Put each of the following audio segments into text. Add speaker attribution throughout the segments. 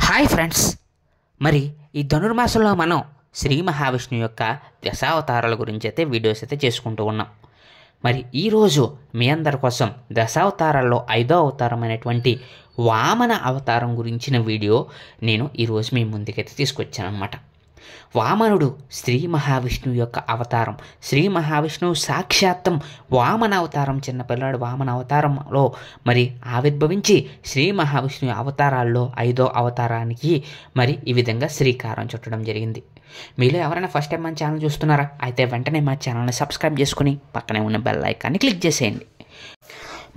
Speaker 1: Hi friends. మరి ఈ ధనుర్మాసంలో మనం శ్రీ మహావిష్ణువు యొక్క దశావతారాల గురించి అయితే వీడియోస్ అయితే చేసుకుంటూ ఉన్నాం. మరి ఈరోజు మీ అందరి కోసం దశావతారాల్లో 5వ అవతారమైనటువంటి వామన అవతారం గురించిన వీడియో నేను ఈరోజు మీ ముందుకైతే తీసుకొచ్చాను అనమాట. వామనుడు శ్రీ మహావిష్ణువు యొక్క అవతారం. శ్రీ మహావిష్ణువు సాక్షాత్తం వామన అవతారం, చిన్నపిల్లాడు వామన అవతారంలో మరి ఆవిర్భవించి శ్రీ మహావిష్ణువు అవతారాల్లో 5వ అవతారానికి మరి ఈ విధంగా శ్రీకారం చుట్టడం జరిగింది. మీలో ఎవరైనా ఫస్ట్ టైం మన ఛానల్ చూస్తున్నారా? అయితే వెంటనే మా ఛానల్ని సబ్స్క్రైబ్ చేసుకుని పక్కనే ఉన్న బెల్ ఐకాన్ని క్లిక్ చేసేయండి.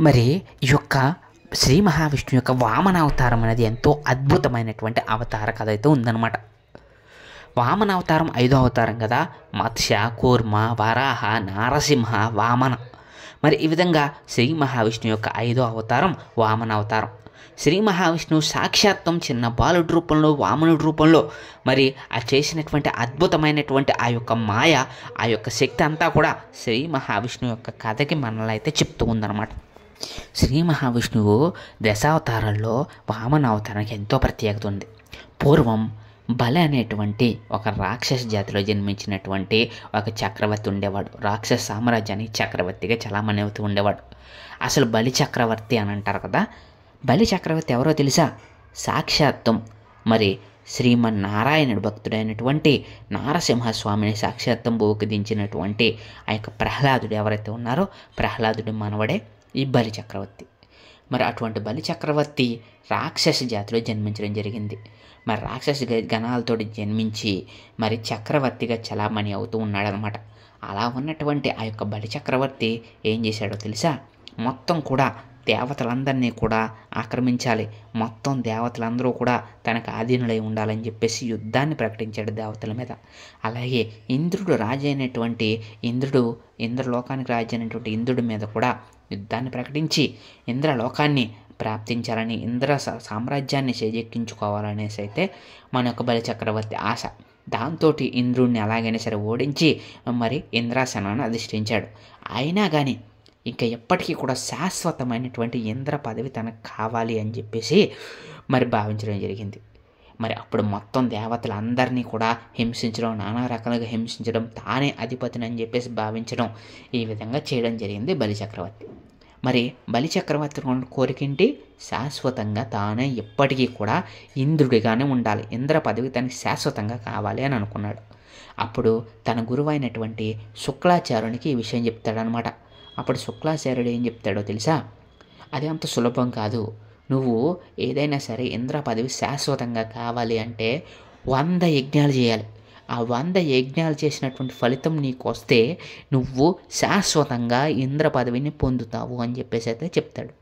Speaker 1: మరి ఈ యొక్క శ్రీ మహావిష్ణువు యొక్క వామన అవతారం అనేది ఎంతో అద్భుతమైనటువంటి అవతార కథ అయితే ఉందన్నమాట. వామన అవతారం 5వ అవతారం కదా. మత్స్య, కూర్మ, వరాహ, నారసింహ, వామన. మరి ఈ విధంగా శ్రీ మహావిష్ణువు యొక్క 5వ అవతారం వామన అవతారం. శ్రీ మహావిష్ణువు సాక్షాత్తం చిన్న బాలుడి రూపంలో, వామనుడి రూపంలో మరి ఆ చేసినటువంటి అద్భుతమైనటువంటి ఆ యొక్క మాయ, ఆ యొక్క శక్తి అంతా కూడా శ్రీ మహావిష్ణువు యొక్క కథకి మనల్ని అయితే చెప్తూ ఉందన్నమాట. శ్రీ మహావిష్ణువు దశావతారాల్లో వామన అవతారానికి ఎంతో ప్రత్యేకత ఉంది. పూర్వం బలి అనేటువంటి ఒక రాక్షస జాతిలో జన్మించినటువంటి ఒక చక్రవర్తి ఉండేవాడు. రాక్షస సామ్రాజ్యానికి చక్రవర్తిగా చలామణి అవుతూ ఉండేవాడు. అసలు బలి చక్రవర్తి అని అంటారు కదా. బలి చక్రవర్తి ఎవరో తెలుసా? సాక్షాత్తం మరి శ్రీమన్నారాయణుడు భక్తుడైనటువంటి నారసింహస్వామిని సాక్షాత్తం భూకి దించినటువంటి ఆ యొక్క ప్రహ్లాదుడు ఎవరైతే ఉన్నారో ప్రహ్లాదుడి మనవడే ఈ బలి చక్రవర్తి. మరి అటువంటి బలి చక్రవర్తి రాక్షస జాతిలో జన్మించడం జరిగింది. మరి రాక్షస గణాలతో జన్మించి మరి చక్రవర్తిగా చలామణి అవుతూ ఉన్నాడనమాట. అలా ఉన్నటువంటి ఆ యొక్క బలి చక్రవర్తి ఏం చేశాడో తెలుసా? మొత్తం కూడా దేవతలందరినీ కూడా ఆక్రమించాలి, మొత్తం దేవతలందరూ కూడా తనకు ఆధీనులై ఉండాలని చెప్పేసి యుద్ధాన్ని ప్రకటించాడు దేవతల మీద. అలాగే ఇంద్రుడు రాజు అయినటువంటి ఇంద్రలోకానికి రాజు అయినటువంటి ఇంద్రుడి మీద కూడా యుద్ధాన్ని ప్రకటించి ఇంద్రలోకాన్ని ప్రాప్తించాలని, ఇంద్ర సామ్రాజ్యాన్ని చేజెక్కించుకోవాలనేసి అయితే మన యొక్క బలి చక్రవర్తి ఆశ. దాంతో ఇంద్రుడిని ఎలాగైనా సరే ఓడించి మరి ఇంద్రాసనాన్ని అధిష్ఠించాడు. అయినా కానీ ఇంకా ఎప్పటికీ కూడా శాశ్వతమైనటువంటి ఇంద్ర పదవి తనకు కావాలి అని చెప్పేసి మరి భావించడం జరిగింది. మరి అప్పుడు మొత్తం దేవతలందరినీ కూడా హింసించడం, నానా రకాలుగా హింసించడం, తానే అధిపతిని అని చెప్పేసి భావించడం, ఈ విధంగా చేయడం జరిగింది బలి చక్రవర్తి. మరి బలి చక్రవర్తి కోరికేంటి? శాశ్వతంగా తానే ఎప్పటికీ కూడా ఇంద్రుడిగానే ఉండాలి, ఇంద్ర పదవి తనకి శాశ్వతంగా కావాలి అని అనుకున్నాడు. అప్పుడు తన గురువైనటువంటి శుక్లాచార్యునికి ఈ విషయం చెప్తాడనమాట. అప్పుడు శుక్లాచార్యుడు ఏం చెప్తాడో తెలుసా? అది అంత సులభం కాదు. నువ్వు ఏదైనా సరే ఇంద్ర పదవి శాశ్వతంగా కావాలి అంటే 100 యజ్ఞాలు చేయాలి. ఆ 100 యజ్ఞాలు చేసినటువంటి ఫలితం నీకు వస్తే నువ్వు శాశ్వతంగా ఇంద్ర పదవిని పొందుతావు అని చెప్పేసి అయితే చెప్తాడు.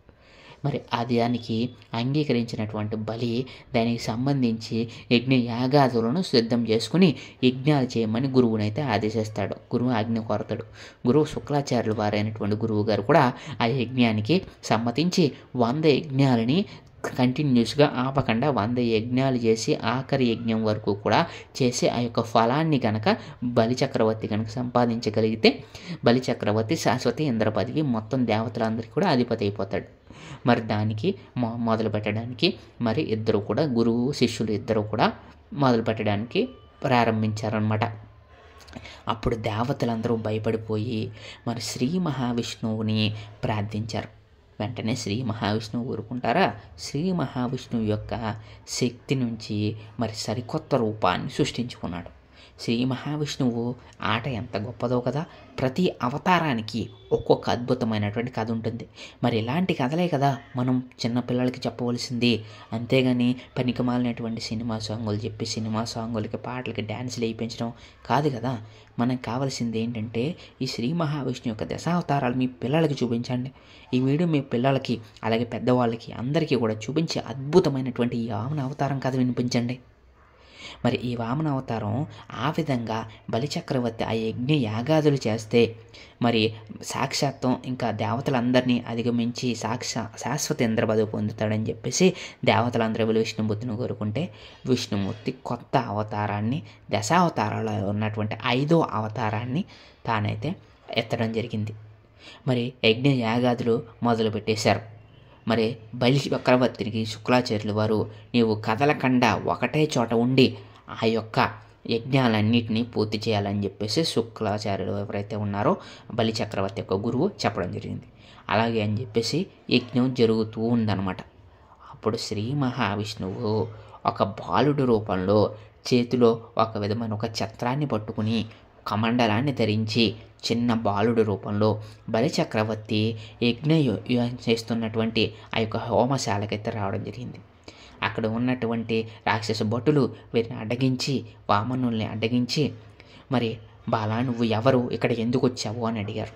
Speaker 1: మరి దానికి అంగీకరించినటువంటి బలి దానికి సంబంధించి యజ్ఞ యాగాదులను సిద్ధం చేసుకుని యజ్ఞాలు చేయమని గురువునైతే ఆదేశిస్తాడు. గురువు ఆజ్ఞ కోరతాడు. గురువు శుక్లాచార్యుల వారైనటువంటి గురువు గారు కూడా ఆ యజ్ఞానికి సమ్మతించి 100 యజ్ఞాలని కంటిన్యూస్గా ఆపకుండా 100 యజ్ఞాలు చేసి ఆఖరి యజ్ఞం వరకు కూడా చేసి ఆ యొక్క ఫలాన్ని కనుక బలి చక్రవర్తి కనుక సంపాదించగలిగితే బలి చక్రవర్తి శాశ్వత ఇంద్ర పదవి మొత్తం దేవతలందరికీ కూడా అధిపతి అయిపోతాడు. మరి దానికి మొదలు పెట్టడానికి మరి ఇద్దరు కూడా గురువు శిష్యులు ఇద్దరు కూడా మొదలు పెట్టడానికి ప్రారంభించారనమాట. అప్పుడు దేవతలందరూ భయపడిపోయి మరి శ్రీ మహావిష్ణువుని ప్రార్థించారు. వెంటనే శ్రీ మహావిష్ణువు ఊరుకుంటారా? శ్రీ మహావిష్ణువు యొక్క శక్తి నుంచి మరి సరికొత్త రూపాన్ని సృష్టించుకున్నాడు. శ్రీ మహావిష్ణువు ఆట ఎంత గొప్పదో కదా. ప్రతి అవతారానికి ఒక్కొక్క అద్భుతమైనటువంటి కథ ఉంటుంది. మరి ఇలాంటి కథలే కదా మనం చిన్నపిల్లలకి చెప్పవలసింది. అంతేగాని పనికిమాలినటువంటి సినిమా సాంగులు చెప్పి సినిమా సాంగులకి పాటలకి డ్యాన్సులు వేయించడం కాదు కదా. మనకు కావాల్సింది ఏంటంటే ఈ శ్రీ మహావిష్ణువు యొక్క దశావతారాలు మీ పిల్లలకి చూపించండి. ఈ వీడియో మీ పిల్లలకి అలాగే పెద్దవాళ్ళకి అందరికీ కూడా చూపించి అద్భుతమైనటువంటి ఈ వామన అవతారం కథ వినిపించండి. మరి ఈ వామన అవతారం ఆ విధంగా బలి చక్రవర్తి ఆ యజ్ఞ యాగాదులు చేస్తే మరి సాక్షాత్తం ఇంకా దేవతలందరినీ అధిగమించి శాశ్వత ఇంద్ర పదవి పొందుతాడని చెప్పేసి దేవతలందరూ విష్ణుమూర్తిని కోరుకుంటే విష్ణుమూర్తి కొత్త అవతారాన్ని దశావతారాల్లో ఉన్నటువంటి 5వ అవతారాన్ని తానైతే ఎత్తడం జరిగింది. మరి యజ్ఞ యాగాదులు మొదలు పెట్టేశారు. మరి బలి చక్రవర్తికి శుక్రాచార్యుల వారు నీవు కదలకుండా ఒకటే చోట ఉండి ఆ యొక్క యజ్ఞాలన్నింటినీ పూర్తి చేయాలని చెప్పేసి శుక్రాచార్యులు ఎవరైతే ఉన్నారో బలి చక్రవర్తి యొక్క గురువు చెప్పడం జరిగింది. అలాగే అని చెప్పేసి యజ్ఞం జరుగుతూ ఉందన్నమాట. అప్పుడు శ్రీ మహావిష్ణువు ఒక బాలుడు రూపంలో చేతిలో ఒక విధమైన ఒక ఛత్రాన్ని పట్టుకుని కమండలాన్ని ధరించి చిన్న బాలుడు రూపంలో బలిచక్రవర్తి యజ్ఞ చేస్తున్నటువంటి ఆ యొక్క హోమశాలకైతే రావడం జరిగింది. అక్కడ ఉన్నటువంటి రాక్షస భటులు వీరిని అడ్డగించి వామనుల్ని అడ్డగించి మరి బాలా నువ్వు ఎవరు, ఇక్కడ ఎందుకు వచ్చావు అని అడిగారు.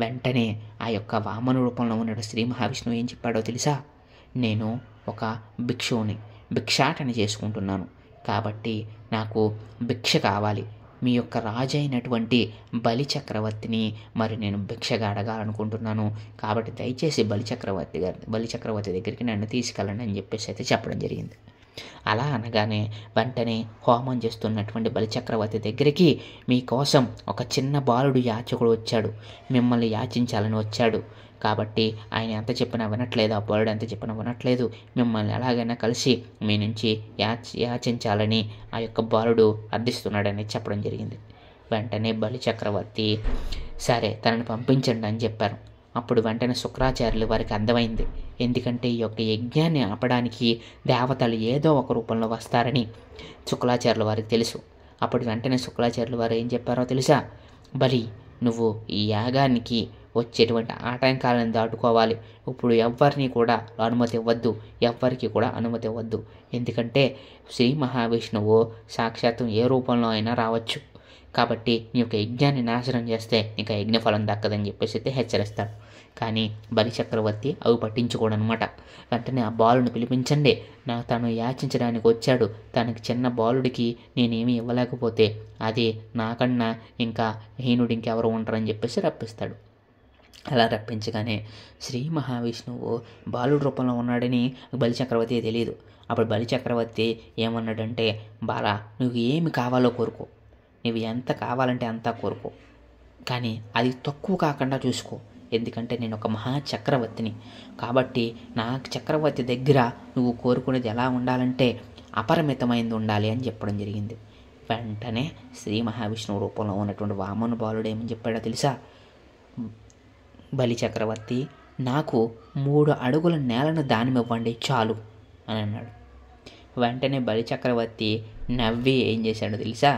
Speaker 1: వెంటనే ఆ యొక్క వామన రూపంలో ఉన్న శ్రీ మహావిష్ణువు ఏం చెప్పాడో తెలుసా? నేను ఒక భిక్షువుని, భిక్షాటన చేసుకుంటున్నాను, కాబట్టి నాకు భిక్ష కావాలి. మీ యొక్క రాజు అయినటువంటి బలి చక్రవర్తిని మరి నేను భిక్షగా అడగాలనుకుంటున్నాను, కాబట్టి దయచేసి బలి చక్రవర్తి దగ్గరికి నన్ను తీసుకెళ్ళండి అని చెప్పేసి అయితే చెప్పడం జరిగింది. అలా అనగానే వెంటనే హోమం చేస్తున్నటువంటి బలిచక్రవర్తి దగ్గరికి మీకోసం ఒక చిన్న బాలుడు యాచకుడు వచ్చాడు, మిమ్మల్ని యాచించాలని వచ్చాడు, కాబట్టి ఆయన ఎంత చెప్పినా వినట్లేదు, ఆ బాలుడు ఎంత చెప్పినా వినట్లేదు, మిమ్మల్ని ఎలాగైనా కలిసి మీ నుంచి యాచించాలని ఆ యొక్క బాలుడు అర్థిస్తున్నాడని చెప్పడం జరిగింది. వెంటనే బలిచక్రవర్తి సరే తనని పంపించండి అని చెప్పారు. అప్పుడు వెంటనే శుక్రాచార్యులు వారికి అర్థమైంది, ఎందుకంటే ఈ యొక్క యజ్ఞాన్ని ఆపడానికి దేవతలు ఏదో ఒక రూపంలో వస్తారని శుక్రాచార్యుల వారికి తెలుసు. అప్పుడు వెంటనే శుక్రాచార్యుల వారు ఏం చెప్పారో తెలుసా? బలి, నువ్వు ఈ యాగానికి వచ్చేటువంటి ఆటంకాలను దాటుకోవాలి. ఇప్పుడు ఎవ్వరికి కూడా అనుమతి ఇవ్వద్దు, ఎందుకంటే శ్రీ మహావిష్ణువు సాక్షాత్తు ఏ రూపంలో అయినా రావచ్చు, కాబట్టి నీ యొక్క యజ్ఞాన్ని నాశనం చేస్తే నీకు యజ్ఞఫలం దక్కదని చెప్పేసి అయితే హెచ్చరిస్తాడు. కానీ బలిచక్రవర్తి అవి పట్టించుకోడనమాట. వెంటనే ఆ బాలుని పిలిపించండి, తను యాచించడానికి వచ్చాడు, తనకి చిన్న బాలుడికి నేనేమీ ఇవ్వలేకపోతే అది నాకన్నా ఇంకా హీనుడు ఇంకెవరు ఉంటారని చెప్పేసి రప్పిస్తాడు. అలా రప్పించగానే శ్రీ మహావిష్ణువు బాలుడు రూపంలో ఉన్నాడని బలిచక్రవర్తి తెలియదు. అప్పుడు బలిచక్రవర్తి ఏమన్నాడంటే, బాలా నువ్వు ఏమి కావాలో కోరుకో, నువ్వు ఎంత కావాలంటే అంతా కోరుకో, కానీ అది తక్కువ కాకుండా చూసుకో, ఎందుకంటే నేను ఒక మహా చక్రవర్తిని, కాబట్టి నా చక్రవర్తి దగ్గర నువ్వు కోరుకునేది ఎలా ఉండాలంటే అపరిమితమైంది ఉండాలి అని చెప్పడం జరిగింది. వెంటనే శ్రీ మహావిష్ణువు రూపంలో ఉన్నటువంటి వామన బాలుడు ఏమని చెప్పాడో తెలుసా? బలి చక్రవర్తి, నాకు 3 అడుగుల నేలను దానమివ్వండి చాలు అని అన్నాడు. వెంటనే బలి చక్రవర్తి నవ్వి ఏం చేశాడో తెలుసా?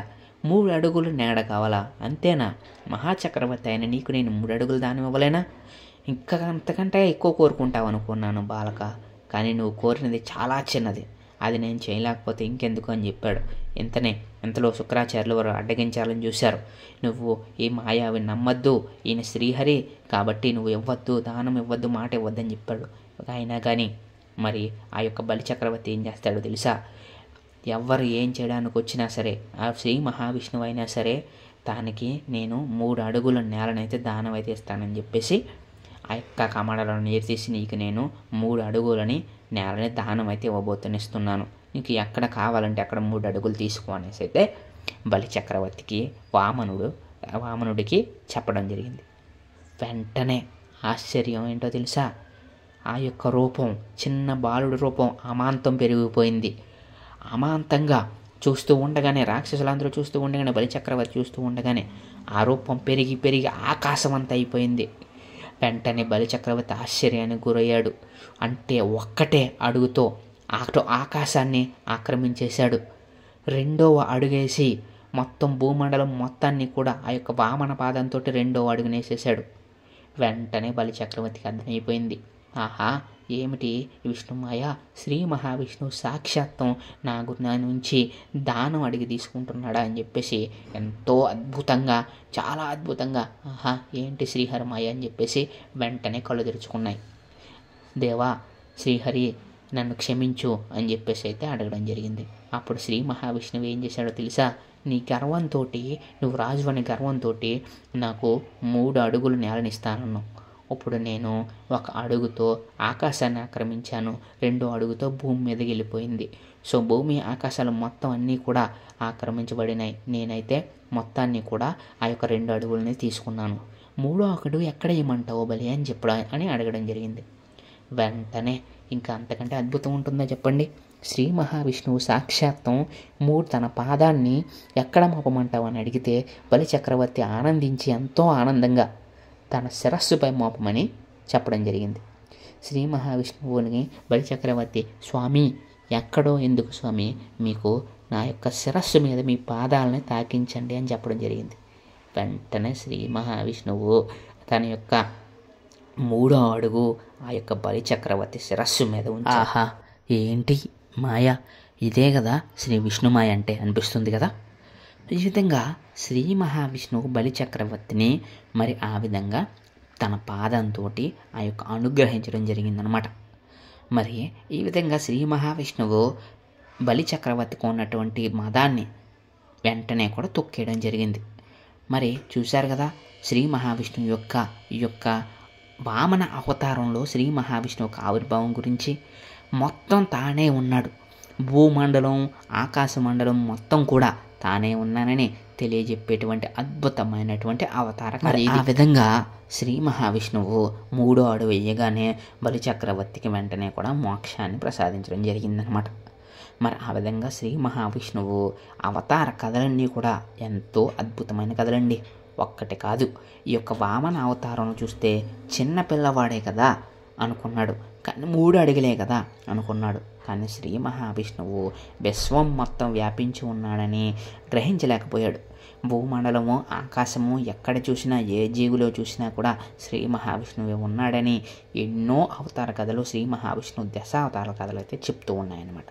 Speaker 1: 3 అడుగులు నేడ కావాలా, అంతేనా? మహాచక్రవర్తి అయిన నీకు నేను 3 అడుగులు దానం ఇవ్వలేనా? ఇంకా అంతకంటే ఎక్కువ కోరుకుంటావు అనుకున్నాను బాలక, కానీ నువ్వు కోరినది చాలా చిన్నది, అది నేను చేయలేకపోతే ఇంకెందుకు అని చెప్పాడు. ఇంతలో శుక్రాచార్యులు వారు అడ్డగించాలని చూశారు. నువ్వు ఈ మాయావి నమ్మద్దు, ఈయన శ్రీహరి, కాబట్టి నువ్వు ఇవ్వద్దు, దానం ఇవ్వద్దు, మాట ఇవ్వద్దని చెప్పాడు. అయినా కానీ మరి ఆ యొక్క బలి చక్రవర్తి ఏం చేస్తాడో తెలుసా? ఎవరు ఏం చేయడానికి వచ్చినా సరే, ఆ శ్రీ మహావిష్ణువు అయినా సరే, దానికి నేను 3 అడుగుల నేలనైతే దానం అయితే ఇస్తానని చెప్పేసి ఆ యొక్క కమండలను నీరు తీసి నీకు నేను 3 అడుగులని నేలని దానం అయితే ఇవ్వబోతునిస్తున్నాను, నీకు ఎక్కడ కావాలంటే అక్కడ 3 అడుగులు తీసుకో అనేసి అయితే బలి చక్రవర్తికి వామనుడికి చెప్పడం జరిగింది. వెంటనే ఆశ్చర్యం ఏంటో తెలుసా? ఆ యొక్క రూపం, చిన్న బాలుడి రూపం అమాంతం పెరిగిపోయింది. అమాంతంగా చూస్తూ ఉండగానే, రాక్షసులందరూ చూస్తూ ఉండగానే, బలిచక్రవర్తి చూస్తూ ఉండగానే ఆ రూపం పెరిగి పెరిగి ఆకాశమంతా అయిపోయింది. వెంటనే బలిచక్రవర్తి ఆశ్చర్యానికి గురయ్యాడు. అంటే ఒక్కటే అడుగుతో ఆకాశాన్ని ఆక్రమించేశాడు. 2వ అడుగేసి మొత్తం భూమండలం మొత్తాన్ని కూడా ఆ యొక్క వామన పాదంతో 2వ అడుగునేసేసాడు. వెంటనే బలిచక్రవర్తికి అర్థమైపోయింది, ఆహా ఏమిటి విష్ణుమాయ, శ్రీ మహావిష్ణువు సాక్షాత్తం నా నుంచి దానం అడిగి తీసుకుంటున్నాడా అని చెప్పేసి ఎంతో అద్భుతంగా, చాలా అద్భుతంగా, ఆహా ఏంటి శ్రీహరిమాయ అని చెప్పేసి వెంటనే కళ్ళు తెరుచుకున్నాయి. దేవా శ్రీహరి నన్ను క్షమించు అని చెప్పేసి అయితే అడగడం జరిగింది. అప్పుడు శ్రీ మహావిష్ణువు ఏం చేశాడో తెలుసా? నీ గర్వంతో, నువ్వు రాజు అనే గర్వంతో నాకు 3 అడుగులు నేలనిస్తానన్నావు. ఇప్పుడు నేను 1 అడుగుతో ఆకాశాన్ని ఆక్రమించాను, 2వ అడుగుతో భూమి మీదకి వెళ్ళిపోయింది. సో భూమి ఆకాశాలు మొత్తం అన్నీ కూడా ఆక్రమించబడినాయి. నేనైతే మొత్తాన్ని కూడా ఆ యొక్క 2 అడుగులని తీసుకున్నాను. 3వ అడుగు ఎక్కడ ఇవ్వమంటావు బలి అని అడగడం జరిగింది. వెంటనే ఇంకా అంతకంటే అద్భుతం ఉంటుందో చెప్పండి. శ్రీ మహావిష్ణువు సాక్షాత్తం తన పాదాన్ని ఎక్కడ మోపమంటావు అని అడిగితే బలిచక్రవర్తి ఆనందించి ఎంతో ఆనందంగా తన శిరస్సుపై మోపమని చెప్పడం జరిగింది. శ్రీ మహావిష్ణువుని బలిచక్రవర్తి, స్వామి ఎక్కడో ఎందుకు స్వామి, మీకు నా యొక్క శిరస్సు మీద మీ పాదాలని తాకించండి అని చెప్పడం జరిగింది. వెంటనే శ్రీ మహావిష్ణువు తన యొక్క 3వ అడుగు ఆ యొక్క బలిచక్రవర్తి శిరస్సు మీద ఉంచి, ఆహా ఏంటి మాయ, ఇదే కదా శ్రీ విష్ణుమాయ అంటే అనిపిస్తుంది కదా. ఈ విధంగా శ్రీ మహావిష్ణువు బలిచక్రవర్తిని మరి ఆ విధంగా తన పాదంతో ఆ యొక్క అనుగ్రహించడం జరిగిందనమాట. మరి ఈ విధంగా శ్రీ మహావిష్ణువు బలిచక్రవర్తికి ఉన్నటువంటి మదాన్ని వెంటనే కూడా తొక్కేయడం జరిగింది. మరి చూశారు కదా శ్రీ మహావిష్ణువు ఈ యొక్క వామన అవతారంలో శ్రీ మహావిష్ణువు యొక్క ఆవిర్భావం గురించి. మొత్తం తానే ఉన్నాడు, భూమండలం ఆకాశమండలం మొత్తం కూడా తానే ఉన్నానని తెలియజెప్పేటువంటి అద్భుతమైనటువంటి అవతారం. మరి ఆ విధంగా శ్రీ మహావిష్ణువు 3వ అడుగు వేయగానే బలిచక్రవర్తికి వెంటనే కూడా మోక్షాన్ని ప్రసాదించడం జరిగిందనమాట. మరి ఆ విధంగా శ్రీ మహావిష్ణువు అవతార కథలన్నీ కూడా ఎంతో అద్భుతమైన కథలండి. ఒక్కటి కాదు, ఈ యొక్క వామన అవతారం చూస్తే చిన్న పిల్లవాడే కదా అనుకున్నాడు, కానీ 3 అడుగులే కదా అనుకున్నాడు. కానీ శ్రీ మహావిష్ణువు విశ్వం మొత్తం వ్యాపించి ఉన్నాడని గ్రహించలేకపోయాడు. భూమండలము ఆకాశము ఎక్కడ చూసినా ఏ జీవులో చూసినా కూడా శ్రీ మహావిష్ణువే ఉన్నాడని ఎన్నో అవతార కథలు శ్రీ మహావిష్ణువు దశావతార కథలు అయితే చెప్తూ ఉన్నాయన్నమాట.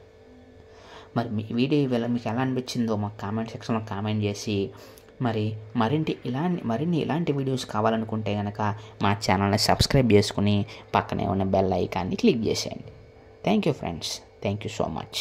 Speaker 1: మరి మీ వీడియో మీకు ఎలా అనిపించిందో మాకు కామెంట్ సెక్షన్లో కామెంట్ చేసి, మరి మరిన్ని ఇలాంటి వీడియోస్ కావాలనుకుంటే కనుక మా ఛానల్ని సబ్స్క్రైబ్ చేసుకుని పక్కనే ఉన్న బెల్ ఐకాన్ని క్లిక్ చేసేయండి. Thank you friends, thank you so much.